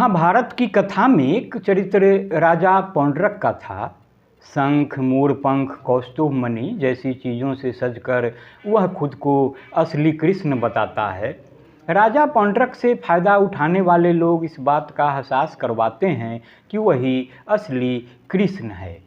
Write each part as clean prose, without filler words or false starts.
महाभारत की कथा में एक चरित्र राजा पौंड्रक का था। शंख, मोर पंख, कौस्तुभ मणि जैसी चीज़ों से सजकर वह खुद को असली कृष्ण बताता है। राजा पौंड्रक से फ़ायदा उठाने वाले लोग इस बात का एहसास करवाते हैं कि वही असली कृष्ण है।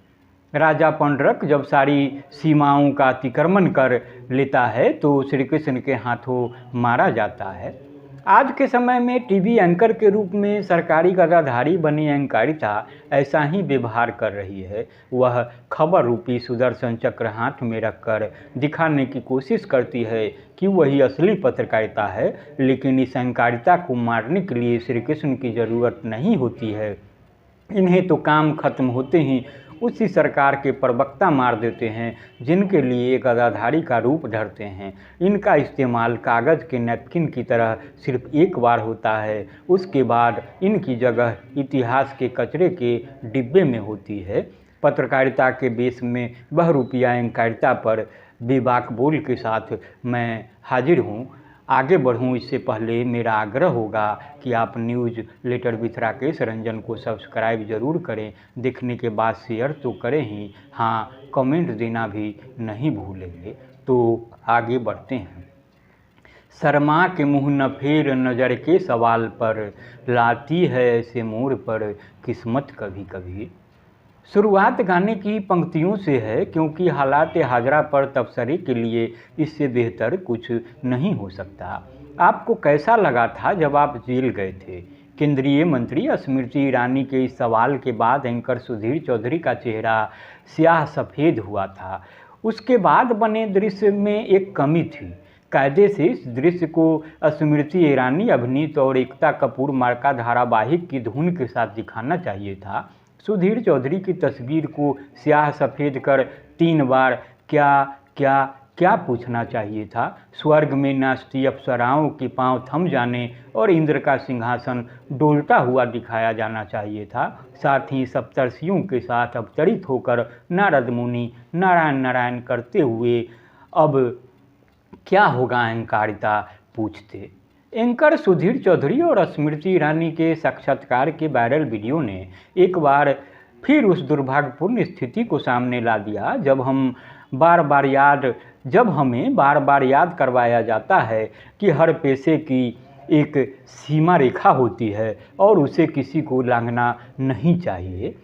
राजा पौंड्रक जब सारी सीमाओं का अतिक्रमण कर लेता है तो श्री कृष्ण के हाथों मारा जाता है। आज के समय में टीवी एंकर के रूप में सरकारी गदाधारी बनी एंकारिता ऐसा ही व्यवहार कर रही है। वह खबर रूपी सुदर्शन चक्र हाथ में रखकर दिखाने की कोशिश करती है कि वही असली पत्रकारिता है, लेकिन इस एंकारिता को मारने के लिए श्री कृष्ण की ज़रूरत नहीं होती है। इन्हें तो काम खत्म होते ही उसी सरकार के प्रवक्ता मार देते हैं जिनके लिए गदाधारी का रूप धरते हैं। इनका इस्तेमाल कागज़ के नैपकिन की तरह सिर्फ एक बार होता है, उसके बाद इनकी जगह इतिहास के कचरे के डिब्बे में होती है। पत्रकारिता के बेस में बहुरूपिया एंकारिता पर बेबाक बोल के साथ मैं हाजिर हूँ। आगे बढ़ूं इससे पहले मेरा आग्रह होगा कि आप newsletter with Rakesh Ranjan को सब्सक्राइब ज़रूर करें। देखने के बाद शेयर तो करें ही, हाँ कमेंट देना भी नहीं भूलेंगे। तो आगे बढ़ते हैं। शर्मा के मुँह न फेर नज़र के सवाल पर, लाती है ऐसे मोड़ पर किस्मत कभी कभी। शुरुआत गाने की पंक्तियों से है, क्योंकि हालात हाजरा पर तबसरे के लिए इससे बेहतर कुछ नहीं हो सकता। आपको कैसा लगा था जब आप जेल गए थे? केंद्रीय मंत्री स्मृति ईरानी के इस सवाल के बाद एंकर सुधीर चौधरी का चेहरा स्याह सफ़ेद हुआ था। उसके बाद बने दृश्य में एक कमी थी। कायदे से इस दृश्य को स्मृति ईरानी अभिनीत और एकता कपूर मार्का धारावाहिक की धुन के साथ दिखाना चाहिए था। सुधीर चौधरी की तस्वीर को स्याह सफ़ेद कर 3 बार क्या क्या क्या पूछना चाहिए था। स्वर्ग में नाचती अप्सराओं के पांव थम जाने और इंद्र का सिंहासन डोलता हुआ दिखाया जाना चाहिए था। साथ ही सप्तर्षियों के साथ अवतरित होकर नारद मुनि नारायण नारायण करते हुए अब क्या होगा एंकारिता पूछते। एंकर सुधीर चौधरी और स्मृति ईरानी के साक्षात्कार के वायरल वीडियो ने एक बार फिर उस दुर्भाग्यपूर्ण स्थिति को सामने ला दिया जब हमें बार बार याद करवाया जाता है कि हर पेशे की एक सीमा रेखा होती है और उसे किसी को लांघना नहीं चाहिए।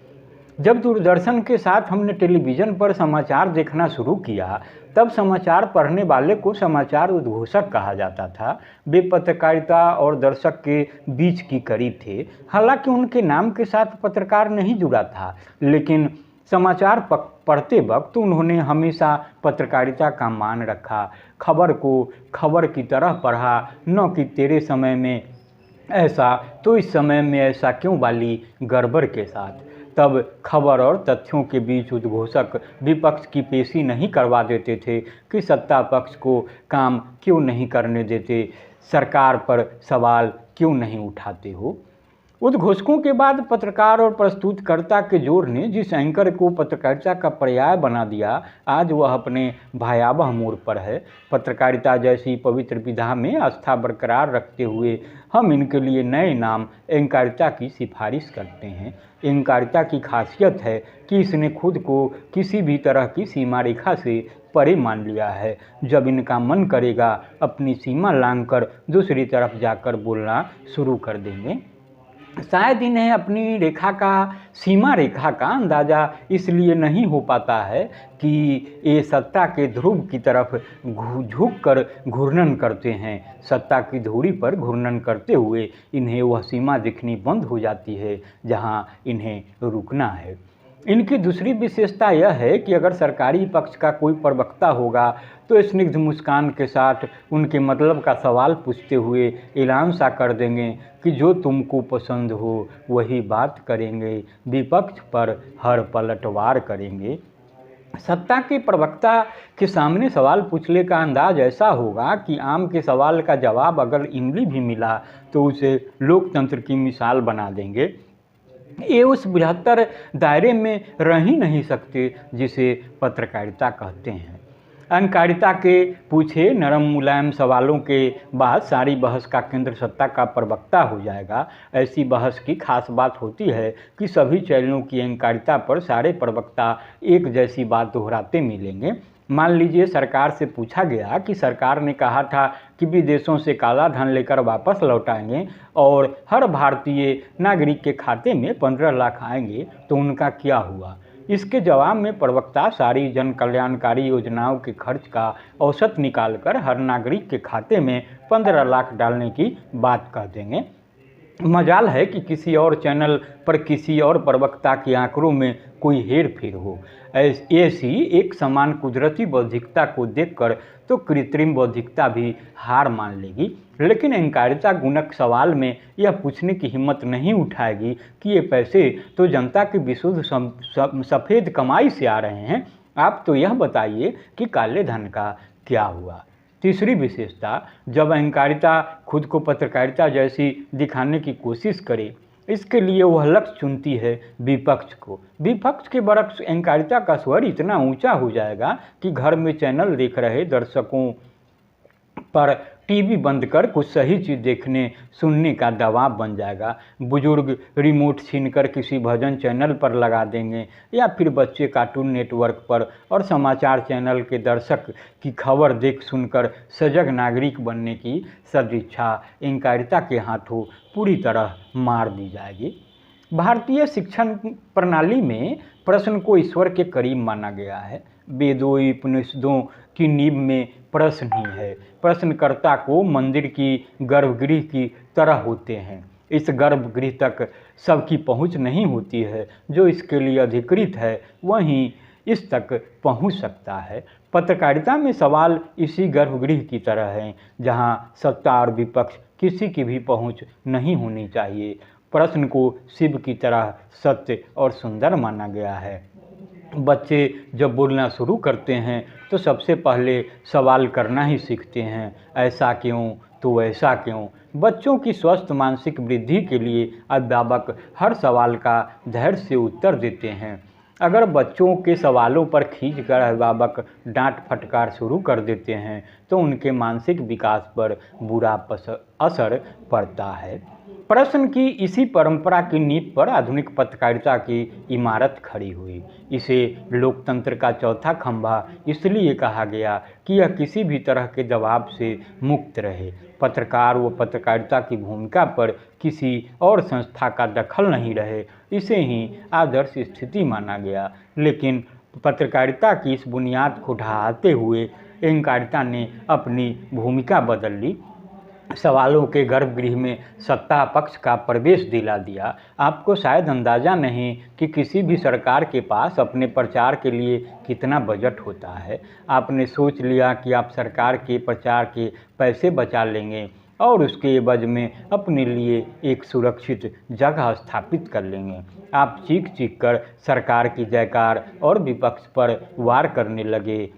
जब दूरदर्शन के साथ हमने टेलीविज़न पर समाचार देखना शुरू किया, तब समाचार पढ़ने वाले को समाचार उद्घोषक कहा जाता था। वे पत्रकारिता और दर्शक के बीच की कड़ी थे। हालांकि उनके नाम के साथ पत्रकार नहीं जुड़ा था, लेकिन समाचार पढ़ते वक्त उन्होंने हमेशा पत्रकारिता का मान रखा। खबर को खबर की तरह पढ़ा, न कि तेरे समय में ऐसा तो इस समय में ऐसा क्यों वाली गड़बड़ के साथ। तब खबर और तथ्यों के बीच उद्घोषक विपक्ष की पेशी नहीं करवा देते थे कि सत्ता पक्ष को काम क्यों नहीं करने देते, सरकार पर सवाल क्यों नहीं उठाते हो। उद्घोषकों के बाद पत्रकार और प्रस्तुतकर्ता के जोड़ ने जिस एंकर को पत्रकारिता का पर्याय बना दिया, आज वह अपने भयावह मोड़ पर है। पत्रकारिता जैसी पवित्र विधा में आस्था बरकरार रखते हुए हम इनके लिए नए नाम एंकारिता की सिफारिश करते हैं। एंकारिता की खासियत है कि इसने खुद को किसी भी तरह की सीमा रेखा से परे मान लिया है। जब इनका मन करेगा अपनी सीमा लांघकर दूसरी तरफ जाकर बोलना शुरू कर देंगे। शायद इन्हें अपनी सीमा रेखा का अंदाज़ा इसलिए नहीं हो पाता है कि ये सत्ता के ध्रुव की तरफ झुककर घूर्णन करते हैं। सत्ता की धुरी पर घूर्णन करते हुए इन्हें वह सीमा दिखनी बंद हो जाती है जहां इन्हें रुकना है। इनकी दूसरी विशेषता यह है कि अगर सरकारी पक्ष का कोई प्रवक्ता होगा तो स्निग्ध मुस्कान के साथ उनके मतलब का सवाल पूछते हुए ऐलान सा कर देंगे कि जो तुमको पसंद हो वही बात करेंगे, विपक्ष पर हर पलटवार करेंगे। सत्ता के प्रवक्ता के सामने सवाल पूछने का अंदाज ऐसा होगा कि आम के सवाल का जवाब अगर इमली भी मिला तो उसे लोकतंत्र की मिसाल बना देंगे। ये उस बृहत्तर दायरे में रह ही नहीं सकते जिसे पत्रकारिता कहते हैं। अहंकारिता के पूछे नरम मुलायम सवालों के बाद सारी बहस का केंद्र सत्ता का प्रवक्ता हो जाएगा। ऐसी बहस की खास बात होती है कि सभी चैनलों की अहंकारिता पर सारे प्रवक्ता एक जैसी बात दोहराते मिलेंगे। मान लीजिए सरकार से पूछा गया कि सरकार ने कहा था कि विदेशों से काला धन लेकर वापस लौटाएंगे और हर भारतीय नागरिक के खाते में 15 लाख आएंगे, तो उनका क्या हुआ। इसके जवाब में प्रवक्ता सारी जन कल्याणकारी योजनाओं के खर्च का औसत निकालकर हर नागरिक के खाते में 15 लाख डालने की बात कह देंगे। मजाल है कि किसी और चैनल पर किसी और प्रवक्ता के आंकड़ों में कोई हेर फेर हो। ऐसी एक समान कुदरती बौद्धिकता को देखकर तो कृत्रिम बौद्धिकता भी हार मान लेगी, लेकिन अहंकारिता गुणक सवाल में यह पूछने की हिम्मत नहीं उठाएगी कि ये पैसे तो जनता की विशुद्ध सफ़ेद कमाई से आ रहे हैं, आप तो यह बताइए कि काले धन का क्या हुआ। तीसरी विशेषता, जब अहंकारिता खुद को पत्रकारिता जैसी दिखाने की कोशिश करे, इसके लिए वह लक्ष्य चुनती है विपक्ष को। विपक्ष के बरक्स अहंकारिता का स्वर इतना ऊंचा हो जाएगा कि घर में चैनल देख रहे दर्शकों पर टीवी बंद कर कुछ सही चीज़ देखने सुनने का दबाव बन जाएगा। बुजुर्ग रिमोट छीनकर किसी भजन चैनल पर लगा देंगे या फिर बच्चे कार्टून नेटवर्क पर, और समाचार चैनल के दर्शक की खबर देख सुनकर सजग नागरिक बनने की सदिच्छा अहंकारिता के हाथों पूरी तरह मार दी जाएगी। भारतीय शिक्षण प्रणाली में प्रश्न को ईश्वर के करीब माना गया है। वेदों उपनिषदों की नींव में प्रश्न ही है। प्रश्नकर्ता को मंदिर की गर्भगृह की तरह होते हैं। इस गर्भगृह तक सबकी पहुंच नहीं होती है। जो इसके लिए अधिकृत है वहीं इस तक पहुंच सकता है। पत्रकारिता में सवाल इसी गर्भगृह की तरह है, जहां सत्ता और विपक्ष किसी की भी पहुंच नहीं होनी चाहिए। प्रश्न को शिव की तरह सत्य और सुंदर माना गया है। बच्चे जब बोलना शुरू करते हैं तो सबसे पहले सवाल करना ही सीखते हैं, ऐसा क्यों तो ऐसा क्यों। बच्चों की स्वस्थ मानसिक वृद्धि के लिए अध्यापक हर सवाल का धैर्य से उत्तर देते हैं। अगर बच्चों के सवालों पर खींचकर अभिभावक डांट फटकार शुरू कर देते हैं तो उनके मानसिक विकास पर बुरा असर पड़ता है। प्रश्न की इसी परंपरा की नींव पर आधुनिक पत्रकारिता की इमारत खड़ी हुई। इसे लोकतंत्र का चौथा खंभा इसलिए कहा गया कि यह किसी भी तरह के दबाव से मुक्त रहे। पत्रकार व पत्रकारिता की भूमिका पर किसी और संस्था का दखल नहीं रहे, इसे ही आदर्श स्थिति माना गया। लेकिन पत्रकारिता की इस बुनियाद को ढहाते हुए अहंकारिता ने अपनी भूमिका बदल ली। सवालों के गर्भगृह में सत्ता पक्ष का प्रवेश दिला दिया। आपको शायद अंदाज़ा नहीं कि किसी भी सरकार के पास अपने प्रचार के लिए कितना बजट होता है। आपने सोच लिया कि आप सरकार के प्रचार के पैसे बचा लेंगे और उसके एवज में अपने लिए एक सुरक्षित जगह स्थापित कर लेंगे। आप चीख चीख कर सरकार की जयकार और विपक्ष पर वार करने लगे।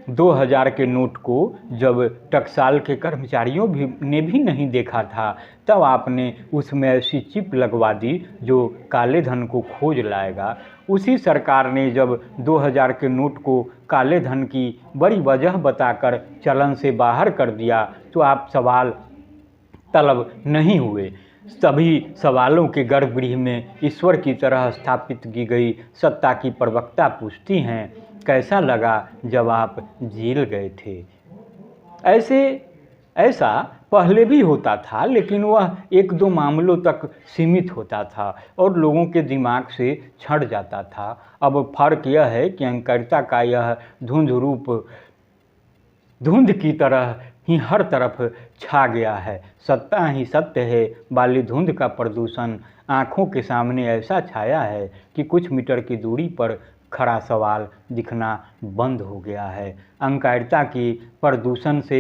2000 के नोट को जब टकसाल के कर्मचारियों ने भी नहीं देखा था, तब आपने उसमें ऐसी चिप लगवा दी जो काले धन को खोज लाएगा। उसी सरकार ने जब 2000 के नोट को काले धन की बड़ी वजह बताकर चलन से बाहर कर दिया, तो आप सवाल तलब नहीं हुए। सभी सवालों के गर्भगृह में ईश्वर की तरह स्थापित की गई सत्ता की प्रवक्ता पूछती हैं, कैसा लगा जब आप जेल गए थे। ऐसा पहले भी होता था, लेकिन वह एक दो मामलों तक सीमित होता था और लोगों के दिमाग से छट जाता था। अब फर्क यह है कि अहंकारिता का यह धुंध की तरह ही हर तरफ छा गया है। सत्ता ही सत्य है वाली धुंध का प्रदूषण आँखों के सामने ऐसा छाया है कि कुछ मीटर की दूरी पर खड़ा सवाल दिखना बंद हो गया है। अहंकारिता की प्रदूषण से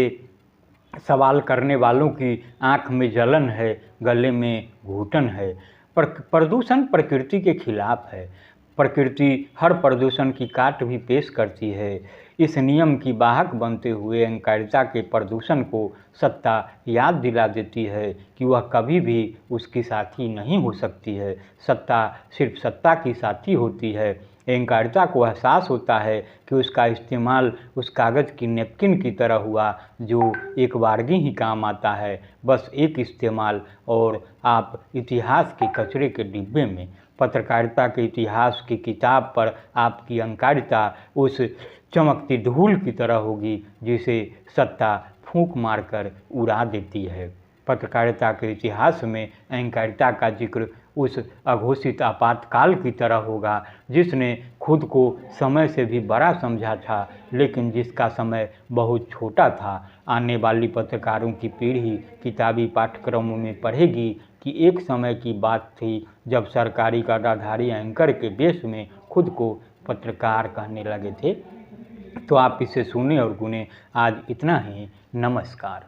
सवाल करने वालों की आँख में जलन है, गले में घुटन है। प्रदूषण प्रकृति के खिलाफ है। प्रकृति हर प्रदूषण की काट भी पेश करती है। इस नियम की वाहक बनते हुए अहंकारिता के प्रदूषण को सत्ता याद दिला देती है कि वह कभी भी उसकी साथी नहीं हो सकती है। सत्ता सिर्फ सत्ता की साथी होती है। अहंकारिता को एहसास होता है कि उसका इस्तेमाल उस कागज़ की नैपकिन की तरह हुआ जो एक बारगी ही काम आता है, बस एक इस्तेमाल, और आप इतिहास के कचरे के डिब्बे में। पत्रकारिता के इतिहास की किताब पर आपकी अहंकारिता उस चमकती धूल की तरह होगी जिसे सत्ता फूंक मारकर उड़ा देती है। पत्रकारिता के इतिहास में अहंकारिता का जिक्र उस अघोषित आपातकाल की तरह होगा जिसने खुद को समय से भी बड़ा समझा था, लेकिन जिसका समय बहुत छोटा था। आने वाली पत्रकारों की पीढ़ी किताबी पाठ्यक्रमों में पढ़ेगी कि एक समय की बात थी जब सरकारी गद्दाधारी एंकर के वेश में खुद को पत्रकार कहने लगे थे। तो आप इसे सुने और गुने। आज इतना ही। नमस्कार।